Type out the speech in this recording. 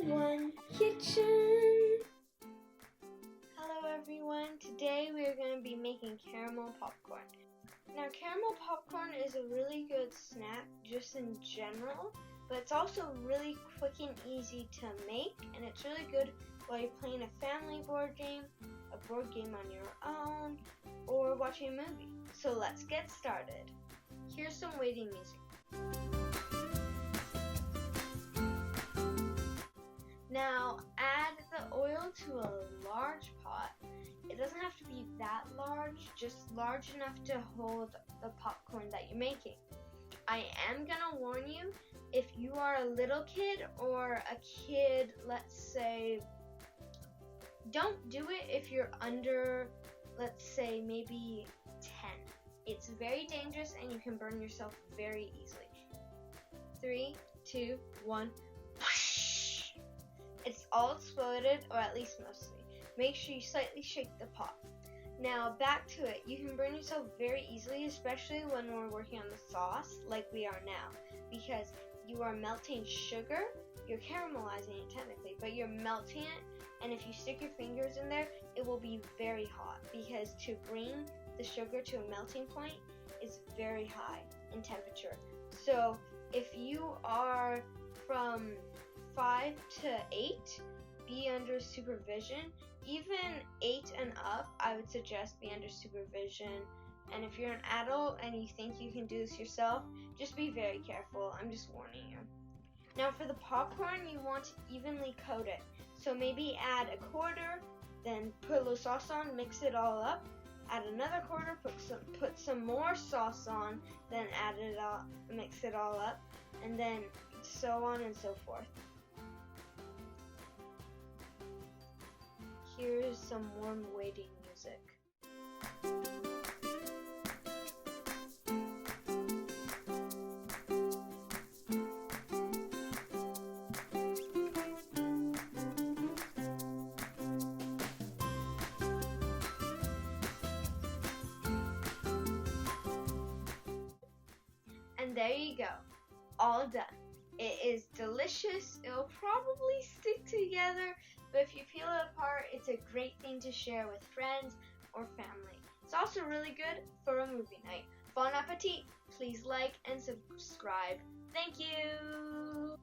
One kitchen. Hello everyone, today we are going to be making caramel popcorn. Now caramel popcorn is a really good snack just in general, but it's also really quick and easy to make, and it's really good while you're playing a family board game, a board game on your own, or watching a movie. So let's get started. Here's some waiting music. Now add the oil to a large pot. It doesn't have to be that large, just large enough to hold the popcorn that you're making. I am gonna warn you, if you are a little kid or a kid, let's say, don't do it if you're under, let's say, maybe 10. It's very dangerous and you can burn yourself very easily. 3, 2, 1. It's all exploded, or at least mostly. Make sure you slightly shake the pot. Now back to it. You can burn yourself very easily, especially when we're working on the sauce like we are now, because you are melting sugar. You're caramelizing it technically, but you're melting it, and if you stick your fingers in there, it will be very hot, because to bring the sugar to a melting point is very high in temperature. So if you are from 5 to 8, be under supervision. Even 8 and up, I would suggest be under supervision. And if you're an adult and you think you can do this yourself, just be very careful. I'm just warning you. Now for the popcorn, you want to evenly coat it. So maybe add a quarter, then put a little sauce on, mix it all up. Add another quarter, put some more sauce on, then add it all, mix it all up, and then so on and so forth. Here's some warm waiting music. And there you go, all done. It is delicious. It will probably stick together, but if you peel it apart, it's a great thing to share with friends or family. It's also really good for a movie night. Bon appetit! Please like and subscribe. Thank you!